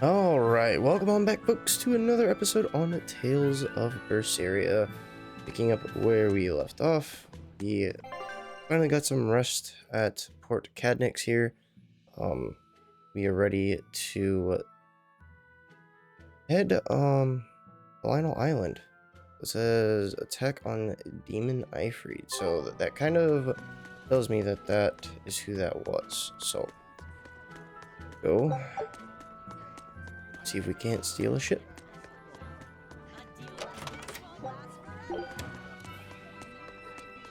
Alright, welcome on back, folks, to another episode on Tales of Berseria. Picking up where we left off, we finally got some rest at Port Cadnix here. We are ready to head, Lionel Island. It says attack on Demon Ifrit, so that kind of tells me that that is who that was. So, go. See if we can't steal a ship.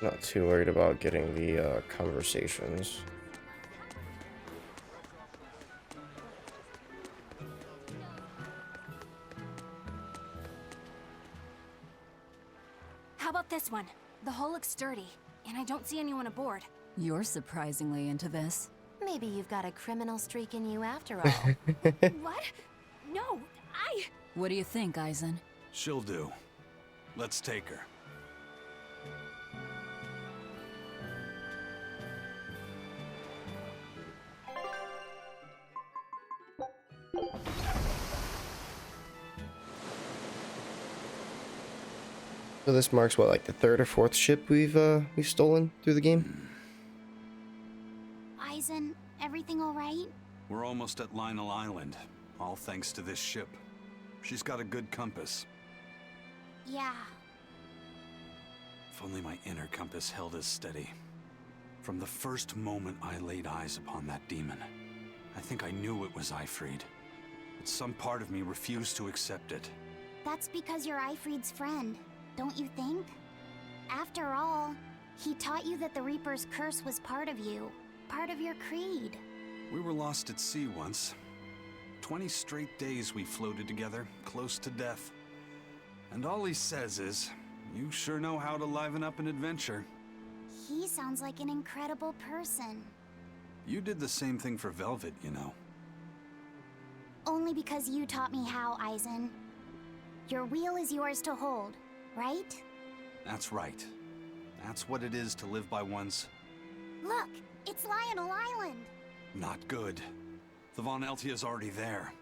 Not too worried about getting the conversations. How about this one? The hull looks sturdy, and I don't see anyone aboard. You're surprisingly into this. Maybe you've got a criminal streak in you after all. What? No, What do you think, Eisen? She'll do. Let's take her. So this marks what, like the third or fourth ship we've stolen through the game? Eisen, everything all right? We're almost at Lionel Island, all thanks to this ship. She's got a good compass. Yeah. If only my inner compass held as steady. From the first moment I laid eyes upon that demon, I think I knew it was Ifrit. But some part of me refused to accept it. That's because you're Ifrit's friend, don't you think? After all, he taught you that the Reaper's curse was part of you, part of your creed. We were lost at sea once. 20 straight days we floated together, close to death. And all he says is, you sure know how to liven up an adventure. He sounds like an incredible person. You did the same thing for Velvet, you know. Only because you taught me how, Eisen. Your wheel is yours to hold, right? That's right. That's what it is to live by one's... Look, it's Lionel Island. Not good. The Von Eltia's already there.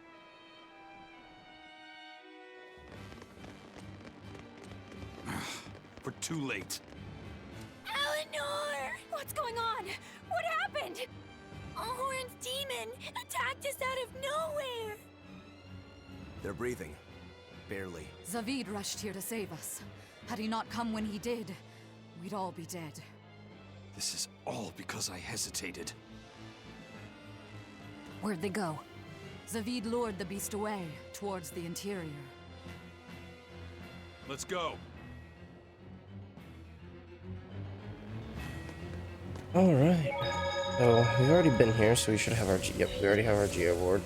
We're too late. Eleanor! What's going on? What happened? Ahorn's demon attacked us out of nowhere! They're breathing. Barely. Zavid rushed here to save us. Had he not come when he did, we'd all be dead. This is all because I hesitated. Where'd they go? Zavid lured the beast away, towards the interior. Let's go. Alright. So we've already been here, so we should have our yep, we already have our Geo board.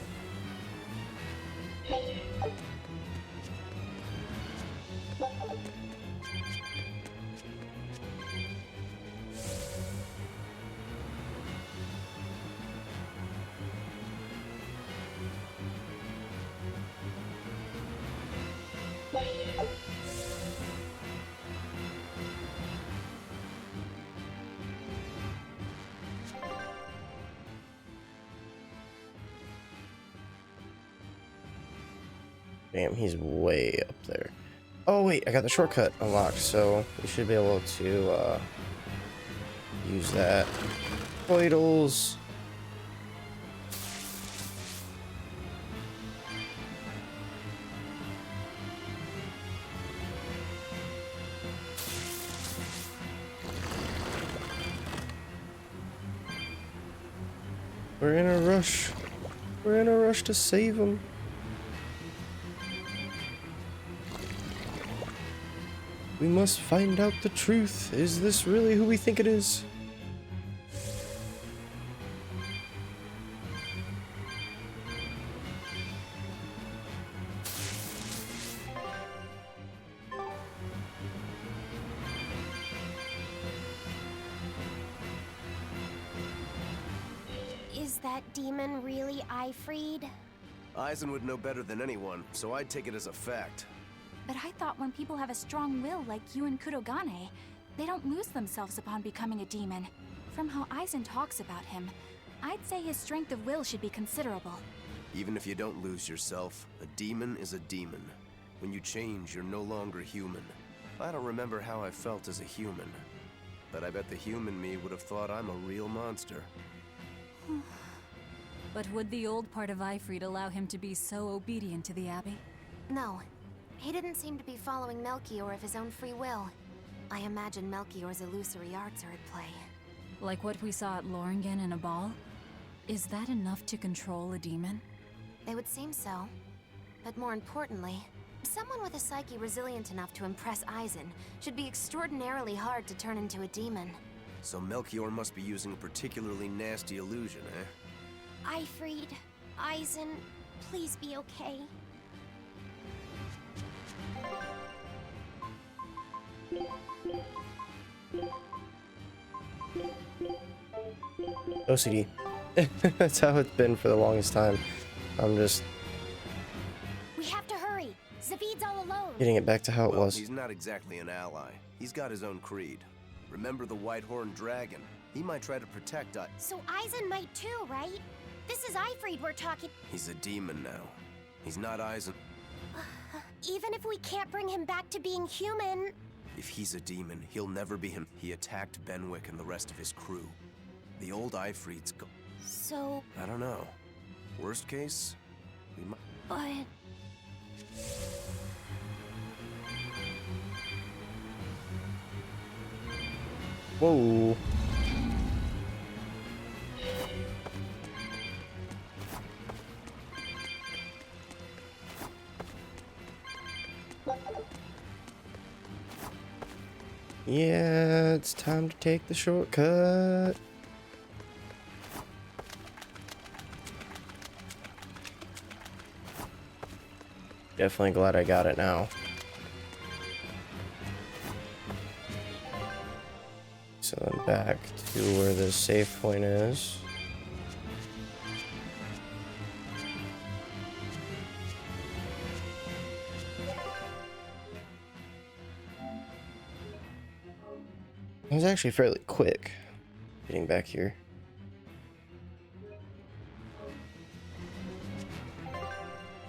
Damn, he's way up there. Oh wait, I got the shortcut unlocked, so we should be able to use that. Vitals. We're in a rush. We're in a rush to save him. We must find out the truth. Is this really who we think it is? Is that demon really Ifrit? Eisen would know better than anyone, so I'd take it as a fact. But I thought when people have a strong will like you and Kurogane, they don't lose themselves upon becoming a demon. From how Eisen talks about him, I'd say his strength of will should be considerable. Even if you don't lose yourself, a demon is a demon. When you change, you're no longer human. I don't remember how I felt as a human, but I bet the human me would have thought I'm a real monster. But would the old part of Ifrid allow him to be so obedient to the Abbey? No. He didn't seem to be following Melchior of his own free will. I imagine Melchior's illusory arts are at play. Like what we saw at Loringen in a ball? Is that enough to control a demon? They would seem so. But more importantly, someone with a psyche resilient enough to impress Eisen should be extraordinarily hard to turn into a demon. So Melchior must be using a particularly nasty illusion, eh? Ifrid, Eisen, please be okay. OCD. That's how it's been for the longest time. I'm just We have to hurry. Zavid's all alone. getting it back to how it Well, was. he's not exactly an ally. He's got his own creed. Remember the White-Horned Dragon? He might try to protect us. So Eisen might too, right? This is Ifrid we're talking. He's a demon now. He's not Eisen. Even if we can't bring him back to being human. If he's a demon, he'll never be him. He attacked Benwick and the rest of his crew. The old Ifrid's go- So, I don't know. Worst case, we might... but... Whoa. Yeah, it's time to take the shortcut. Definitely glad I got it now. So then back to where the save point is. It was actually fairly quick getting back here.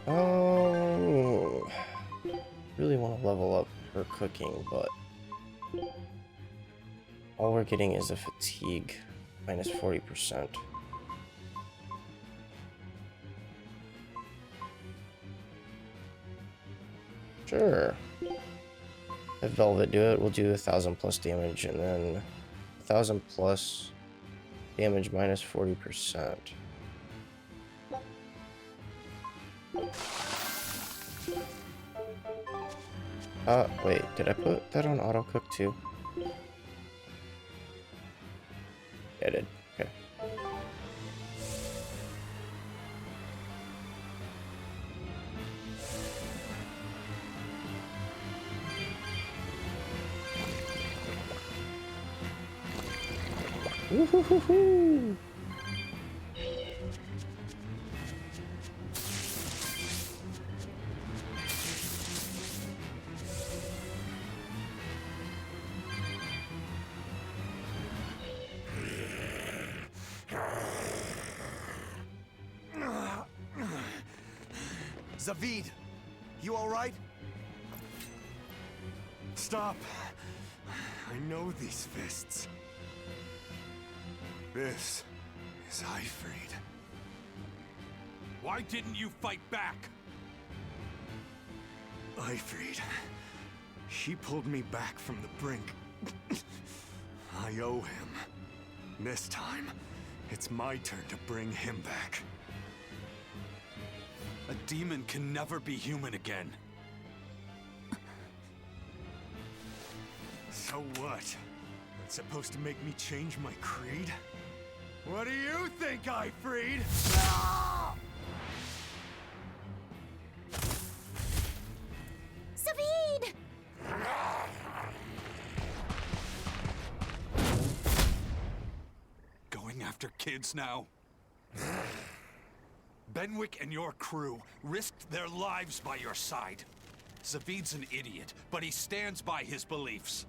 Oh, really want to level up her cooking, but all we're getting is a fatigue minus 40%. Sure. If Velvet do it, we'll do 1,000 plus damage, and then 1,000 plus damage minus 40%. Wait, did I put that on auto cook too? Yeah, I did. Okay. Woo-hoo-hoo-hoo! Zavid! You alright? Stop! I know these fists. This is Ifrid. Why didn't you fight back? Ifrid. She pulled me back from the brink. I owe him. This time, it's my turn to bring him back. A demon can never be human again. So what? That's supposed to make me change my creed? What do you think, Ifrid? Zavid! Going after kids now? Benwick and your crew risked their lives by your side. Zavid's an idiot, but he stands by his beliefs.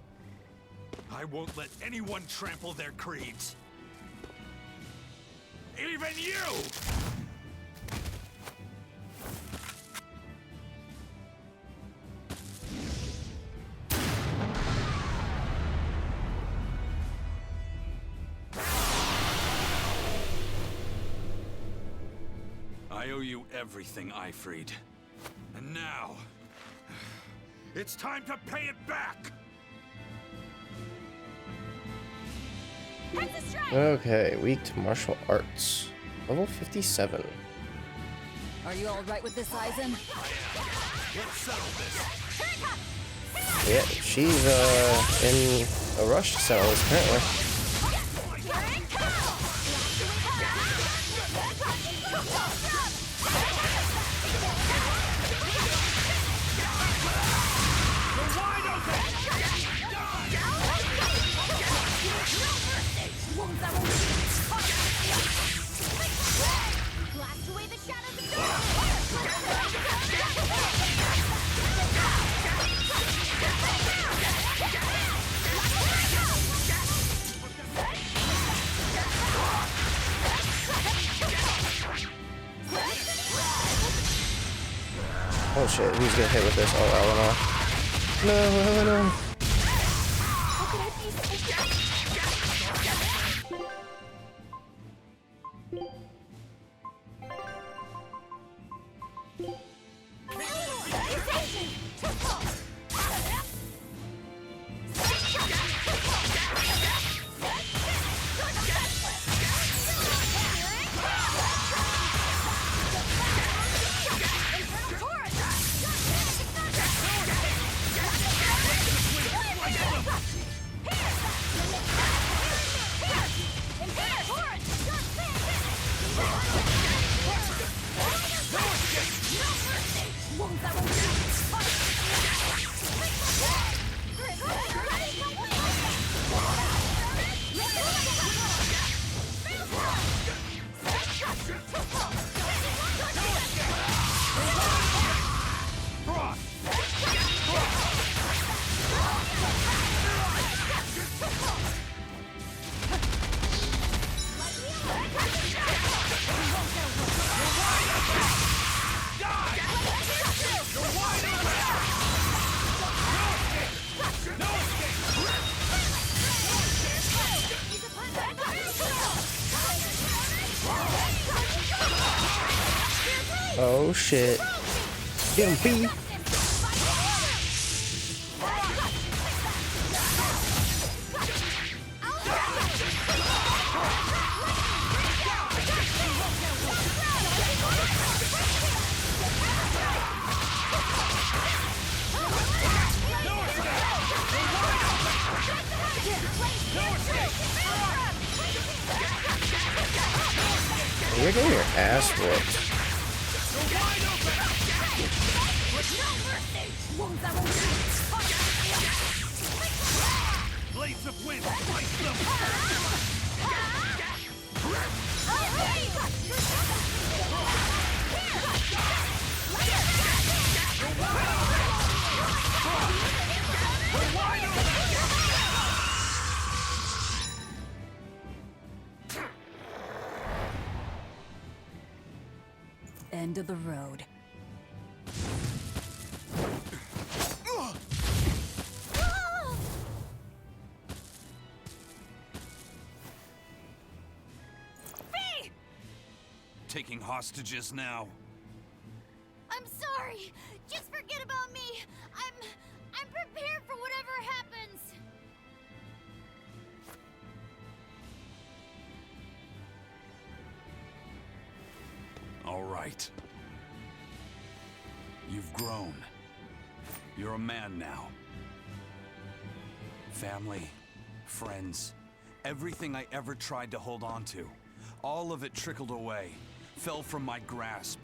I won't let anyone trample their creeds. Even you! I owe you everything, Ifrid. And now, it's time to pay it back! Okay, weak to martial arts. Level 57. Are you all right with this, Aizen? Let's settle this. Yeah, she's in a rush to settle this, apparently. Blast away the shadows of Oh shit, who's getting hit with this? Oh, Eleanor. No, Eleanor. Oh shit. Get him, B. You're getting your ass whooped. Blades of wind, slice them! End of the road. Taking hostages now. I'm sorry. Just forget about me. I'm prepared for whatever happens. All right. You've grown. You're a man now. Family, friends, everything I ever tried to hold on to, all of it trickled away, fell from my grasp.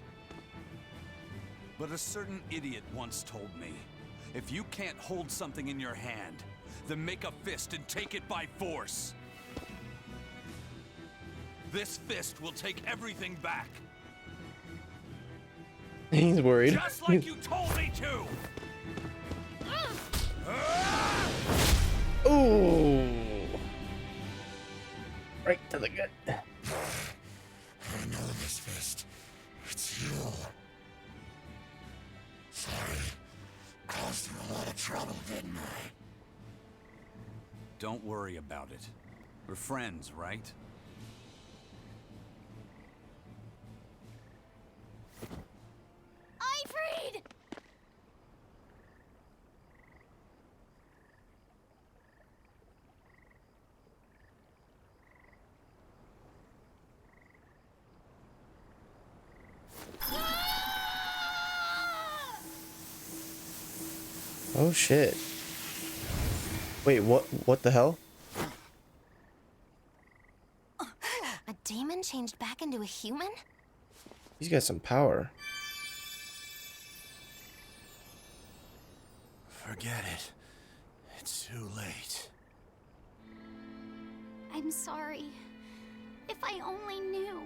But a certain idiot once told me, if you can't hold something in your hand, then make a fist and take it by force. This fist will take everything back. He's worried. Just like you told me to! Ooh. Right to the gut. I know this fist. It's you. Sorry. Caused you a lot of trouble, didn't I? Don't worry about it. We're friends, right? Oh shit. Wait, what the hell? A demon changed back into a human? He's got some power. Forget it. It's too late. I'm sorry. If I only knew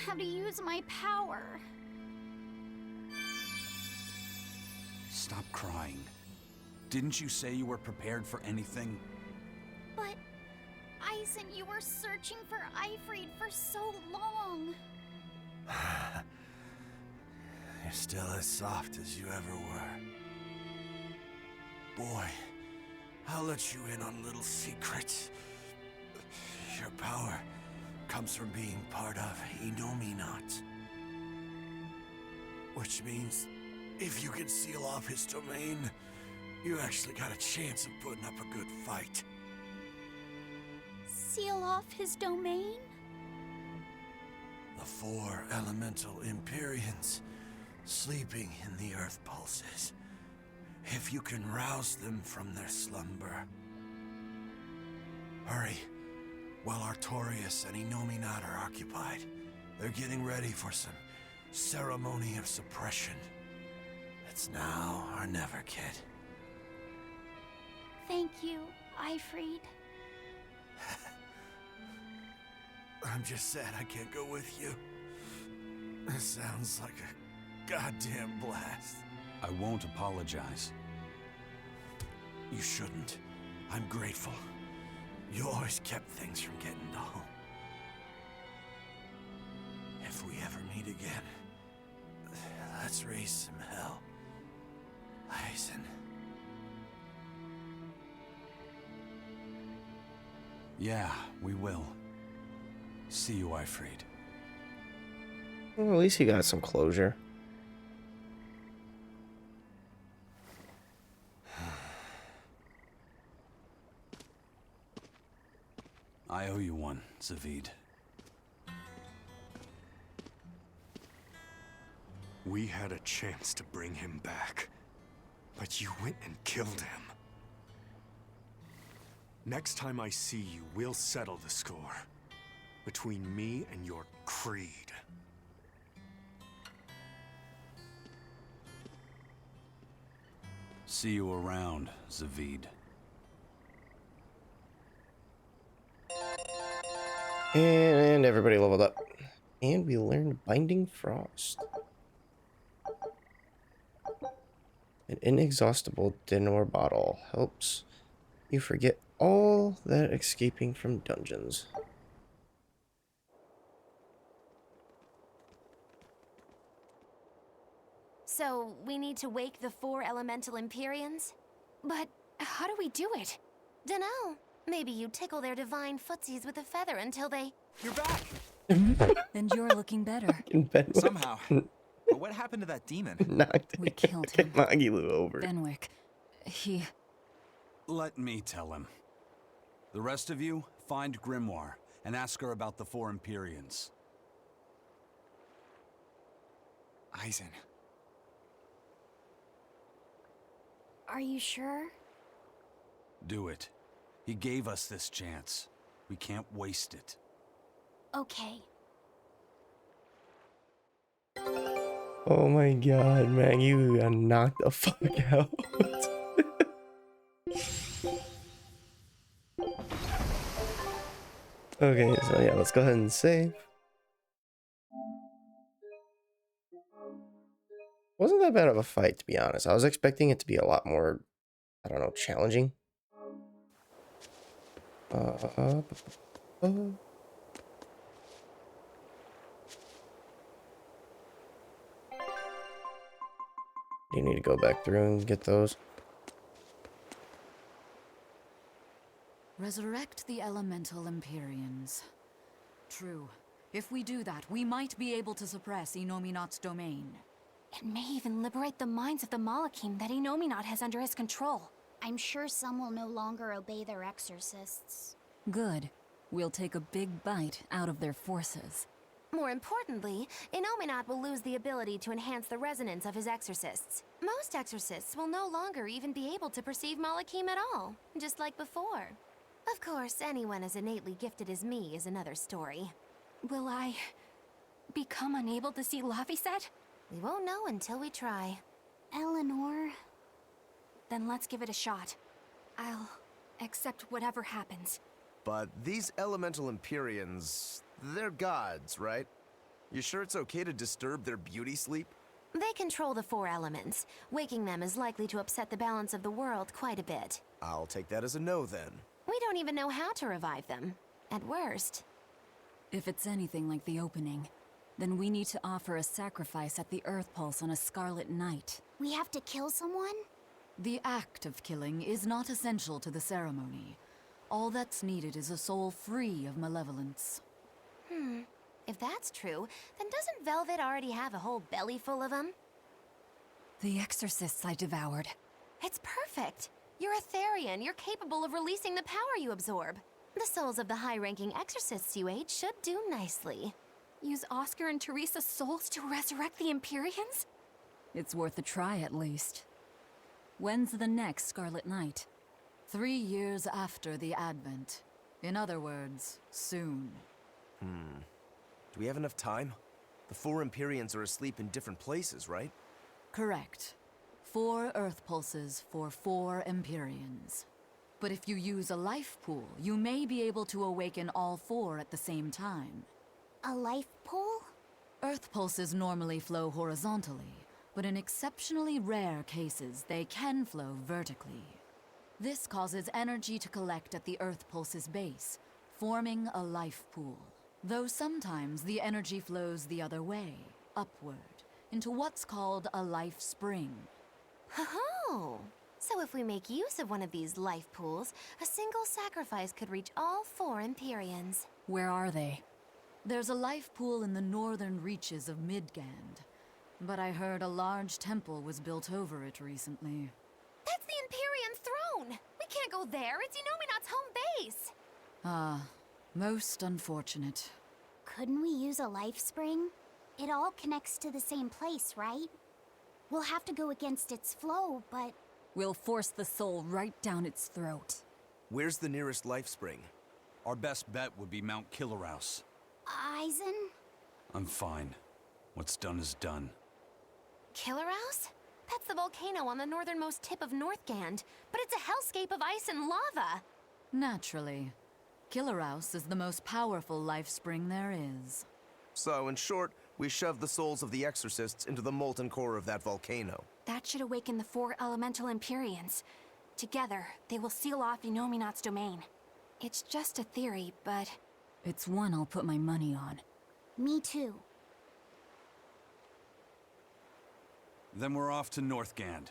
how to use my power. Stop crying. Didn't you say you were prepared for anything? But, Eisen, you were searching for Eifried for so long. You're still as soft as you ever were. Boy, I'll let you in on little secrets. Your power comes from being part of Inomata. Which means, if you can seal off his domain, you actually got a chance of putting up a good fight. Seal off his domain? The 4 elemental Empyreans sleeping in the earth pulses. If you can rouse them from their slumber. Hurry, while Artorias and Inomata are occupied. They're getting ready for some ceremony of suppression. It's now or never, kid. Thank you, Eifried. I'm just sad I can't go with you. It sounds like a goddamn blast. I won't apologize. You shouldn't. I'm grateful. You always kept things from getting dull. If we ever meet again, let's raise some hell. Eisen. Yeah, we will. See you, Eifried. Well, at least he got some closure. I owe you one, Zavid. We had a chance to bring him back, but you went and killed him. Next time I see you, we'll settle the score between me and your creed. See you around, Zavid. And everybody leveled up. And we learned Binding Frost. An inexhaustible demeanor bottle helps you forget all that escaping from dungeons. So, we need to wake the 4 elemental Empyreans? But how do we do it? Dunno. Maybe you tickle their divine footsies with a feather until they... You're back! Then you're looking better. Somehow. But what happened to that demon? Knocked We killed him. Magilu over. Benwick. He... Let me tell him. The rest of you, find Grimoire and ask her about the 4 Empyreans. Eisen. Are you sure? Do it. He gave us this chance. We can't waste it. Okay. Oh my god, man, you got knocked the fuck out. Okay, so yeah, let's go ahead and save. Wasn't that bad of a fight, to be honest. I was expecting it to be a lot more, I don't know, challenging. Do you need to go back through and get those? Resurrect the elemental Empyreans. True. If we do that, we might be able to suppress Inominat's domain. It may even liberate the minds of the Malakim that Inominat has under his control. I'm sure some will no longer obey their exorcists. Good. We'll take a big bite out of their forces. More importantly, Inominat will lose the ability to enhance the resonance of his exorcists. Most exorcists will no longer even be able to perceive Malachim at all, just like before. Of course, anyone as innately gifted as me is another story. Will I become unable to see Laphicet? We won't know until we try. Eleanor... Then let's give it a shot. I'll accept whatever happens. But these elemental Empyreans, they're gods, right? You sure it's okay to disturb their beauty sleep? They control the 4 elements. Waking them is likely to upset the balance of the world quite a bit. I'll take that as a no then. We don't even know how to revive them. At worst. If it's anything like the opening, then we need to offer a sacrifice at the Earth Pulse on a Scarlet Night. We have to kill someone? The act of killing is not essential to the ceremony. All that's needed is a soul free of malevolence. If that's true, then doesn't Velvet already have a whole belly full of them? The exorcists I devoured. It's perfect. You're a Therian. You're capable of releasing the power you absorb. The souls of the high-ranking exorcists you ate should do nicely. Use Oscar and Teresa's souls to resurrect the Empyreans? It's worth a try at least. When's the next Scarlet Night? 3 years after the Advent. In other words, soon. Do we have enough time? The 4 Empyreans are asleep in different places, right? Correct. 4 Earth Pulses for 4 Empyreans. But if you use a life pool, you may be able to awaken all 4 at the same time. A life pool? Earth Pulses normally flow horizontally, but in exceptionally rare cases, they can flow vertically. This causes energy to collect at the Earth Pulse's base, forming a life pool. Though sometimes the energy flows the other way, upward, into what's called a life spring. Oh! So if we make use of one of these life pools, a single sacrifice could reach all 4 Empyreans. Where are they? There's a life pool in the northern reaches of Midgand, but I heard a large temple was built over it recently. That's the Empyrean throne! We can't go there, it's Inominat's home base! Ah, most unfortunate. Couldn't we use a life spring? It all connects to the same place, right? We'll have to go against its flow, but... We'll force the soul right down its throat. Where's the nearest life spring? Our best bet would be Mount Killerhouse. Eisen? I'm fine. What's done is done. Killerhouse? That's the volcano on the northernmost tip of Northgand, but it's a hellscape of ice and lava! Naturally. Killerhouse is the most powerful life spring there is. So, in short, we shove the souls of the exorcists into the molten core of that volcano. That should awaken the 4 elemental Empyreans. Together, they will seal off Inominat's domain. It's just a theory, but... It's one I'll put my money on. Me too. Then we're off to Northgand.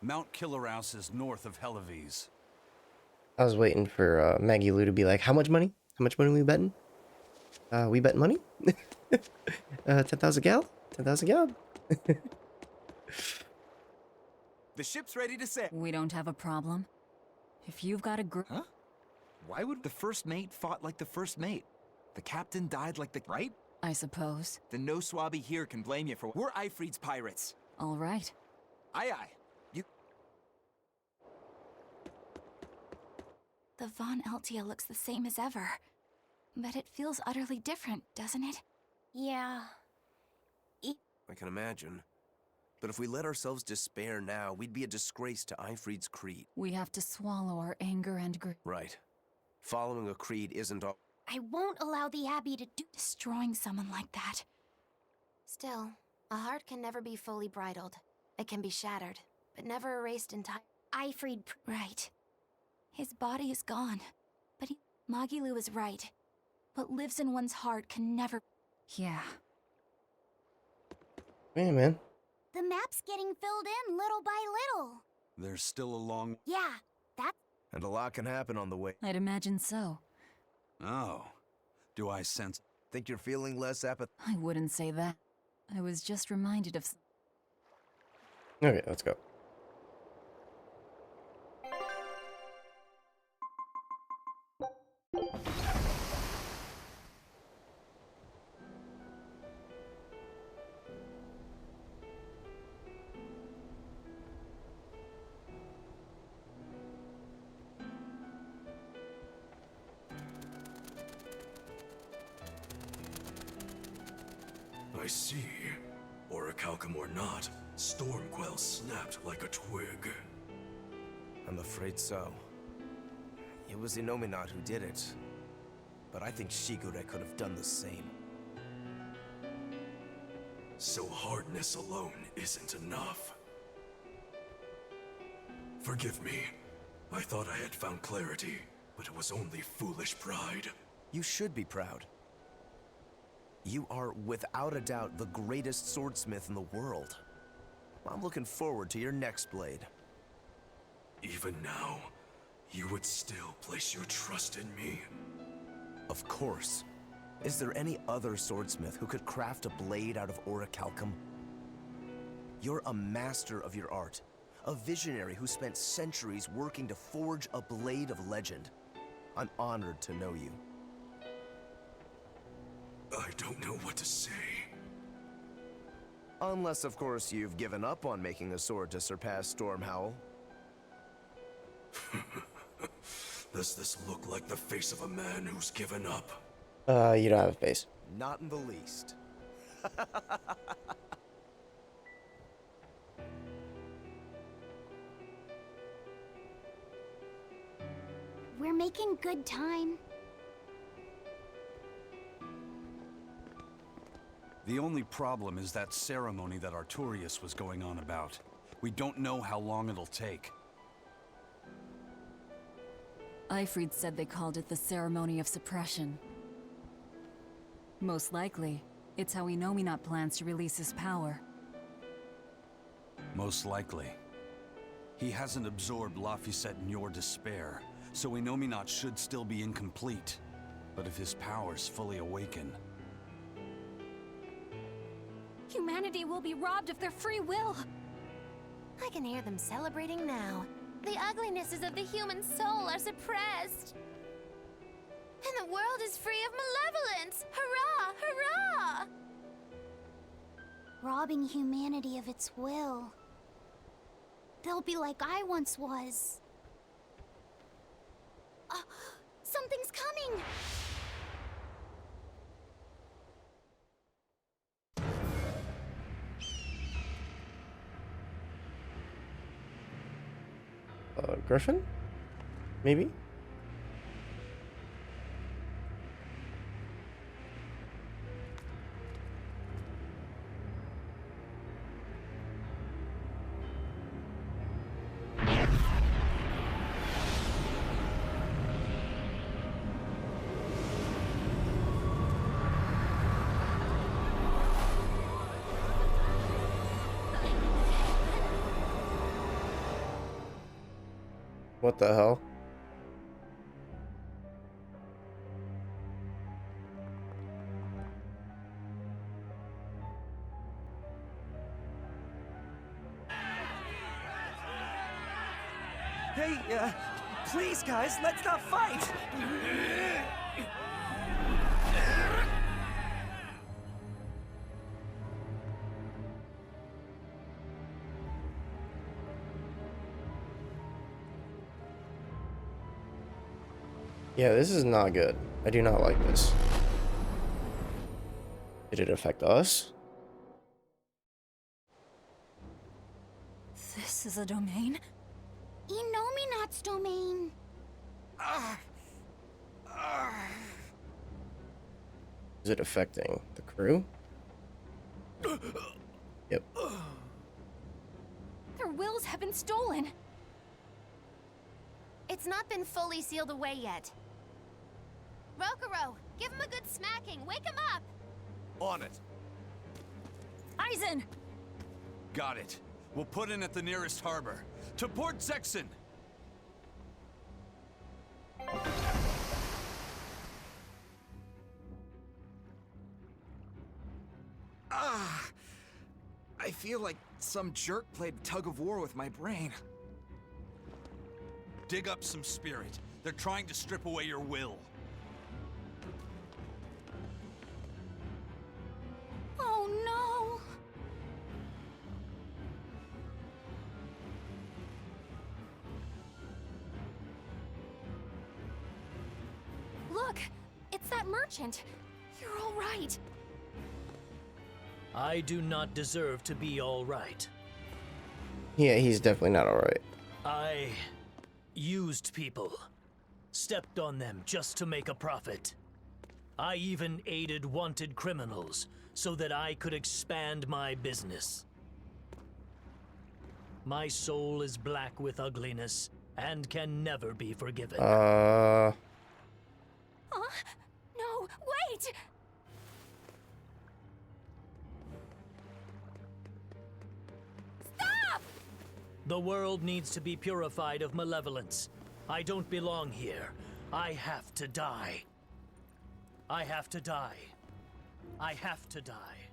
Mount Killerhouse is north of Helives. I was waiting for Maggie Lou to be like, how much money? How much money we betting? We betting money? 10,000 gal? 10,000 gal? The ship's ready to sail. We don't have a problem. If you've got a Huh? Why would the first mate fought like the first mate? The captain died like the... right? I suppose. Then no swabby here can blame you for... We're Ifreed's pirates. All right. Aye aye. You... The Von Eltia looks the same as ever. But it feels utterly different, doesn't it? Yeah. I can imagine. But if we let ourselves despair now, we'd be a disgrace to Ifreed's creed. We have to swallow our anger and grief. Right. Following a creed isn't all... I won't allow the Abbey to do... Destroying someone like that. Still, a heart can never be fully bridled. It can be shattered, but never erased entirely. Ifreed... Right. His body is gone. But Magilu is right. What lives in one's heart can never... Yeah. Man, man. The map's getting filled in little by little. There's still a long... Yeah, that's... And a lot can happen on the way. I'd imagine so. Oh. Do I sense... Think you're feeling less apathetic? I wouldn't say that. I was just reminded of... Okay, let's go. I see. Orichalcum or not, Stormquell snapped like a twig. I'm afraid so. It was Inominat who did it. But I think Shigure could have done the same. So hardness alone isn't enough. Forgive me. I thought I had found clarity, but it was only foolish pride. You should be proud. You are, without a doubt, the greatest swordsmith in the world. I'm looking forward to your next blade. Even now, you would still place your trust in me? Of course. Is there any other swordsmith who could craft a blade out of orichalcum? You're a master of your art. A visionary who spent centuries working to forge a blade of legend. I'm honored to know you. I don't know what to say. Unless, of course, you've given up on making a sword to surpass Stormhowl. Does this look like the face of a man who's given up? You don't have a face. Not in the least. We're making good time. The only problem is that ceremony that Artorias was going on about. We don't know how long it'll take. Ifrid said they called it the Ceremony of Suppression. Most likely, it's how Inominat plans to release his power. Most likely. He hasn't absorbed Laphicet in your despair, so Inominat should still be incomplete. But if his powers fully awaken... Humanity will be robbed of their free will. I can hear them celebrating now. The uglinesses of the human soul are suppressed. And the world is free of malevolence! Hurrah! Hurrah! Robbing humanity of its will. They'll be like I once was. Something's coming! Griffin? Maybe? What the hell? Hey, please, guys, let's not fight! Yeah, this is not good. I do not like this. Did it affect us? This is a domain? Inominat's domain. Is it affecting the crew? Yep. Their wills have been stolen. It's not been fully sealed away yet. Rokuro, give him a good smacking. Wake him up! On it. Aizen! Got it. We'll put in at the nearest harbor. To Port Zexon! I feel like some jerk played tug of war with my brain. Dig up some spirit. They're trying to strip away your will. Oh no! Look! It's that merchant! You're all right! I do not deserve to be all right. Yeah, he's definitely not alright. I used people, stepped on them just to make a profit. I even aided wanted criminals so that I could expand my business. My soul is black with ugliness and can never be forgiven. No, wait! Stop! The world needs to be purified of malevolence. I don't belong here. I have to die. I have to die. I have to die.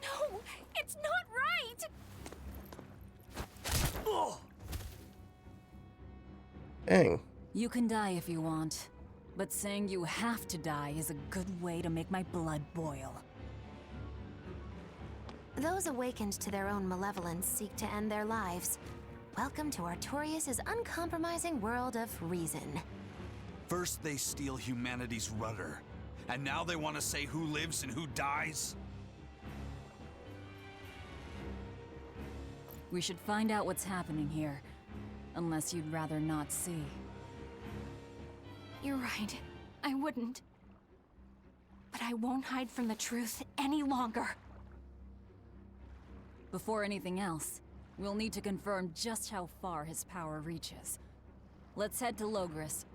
No, it's not right! Oh! Dang. You can die if you want, but saying you have to die is a good way to make my blood boil. Those awakened to their own malevolence seek to end their lives. Welcome to Artorias' uncompromising world of reason. First they steal humanity's rudder, and now they want to say who lives and who dies? We should find out what's happening here, unless you'd rather not see. You're right. I wouldn't. But I won't hide from the truth any longer. Before anything else, we'll need to confirm just how far his power reaches. Let's head to Logris.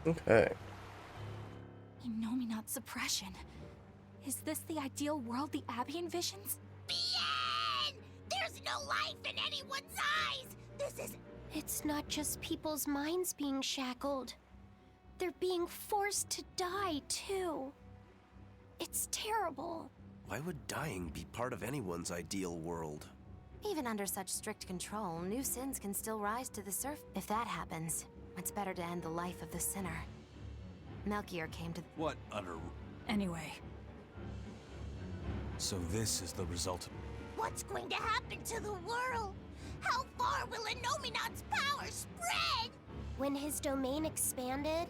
Okay. Inominat suppression. Is this the ideal world the Abbey envisions? Bien! There's no life in anyone's eyes! This is... It's not just people's minds being shackled. They're being forced to die, too. It's terrible. Why would dying be part of anyone's ideal world? Even under such strict control, new sins can still rise to the surface. If that happens, it's better to end the life of the sinner. Melchior came to... What utter... Anyway. So this is the result of... What's going to happen to the world? How far will Inominat's power spread? When his domain expanded,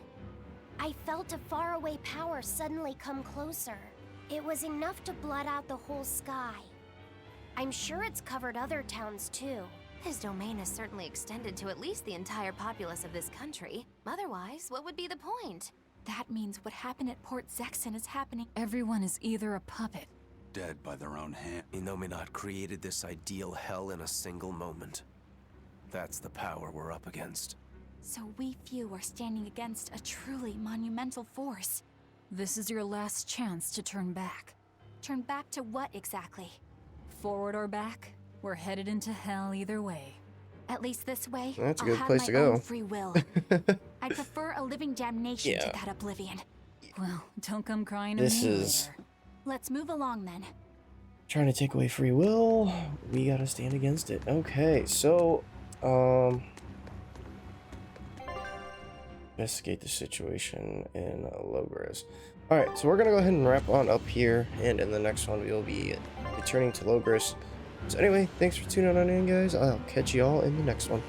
I felt a faraway power suddenly come closer. It was enough to blot out the whole sky. I'm sure it's covered other towns too. His domain is certainly extended to at least the entire populace of this country. Otherwise, what would be the point? That means what happened at Port Zexon is happening. Everyone is either a puppet. Dead by their own hand. Inominat created this ideal hell in a single moment. That's the power we're up against. So we few are standing against a truly monumental force. This is your last chance to turn back. Turn back to what exactly? Forward or back, we're headed into hell either way. At least this way, That's a I'll good have place my to go. own free will. I'd prefer a living damnation to that oblivion. Well, don't come crying to This me is... later. Let's move along then. Trying to take away free will. We gotta stand against it. Okay, so... Investigate the situation in Logris. Alright, so we're gonna go ahead and wrap on up here, and in the next one we'll be returning to Logris. So anyway, thanks for tuning on in, guys. I'll catch you all in the next one.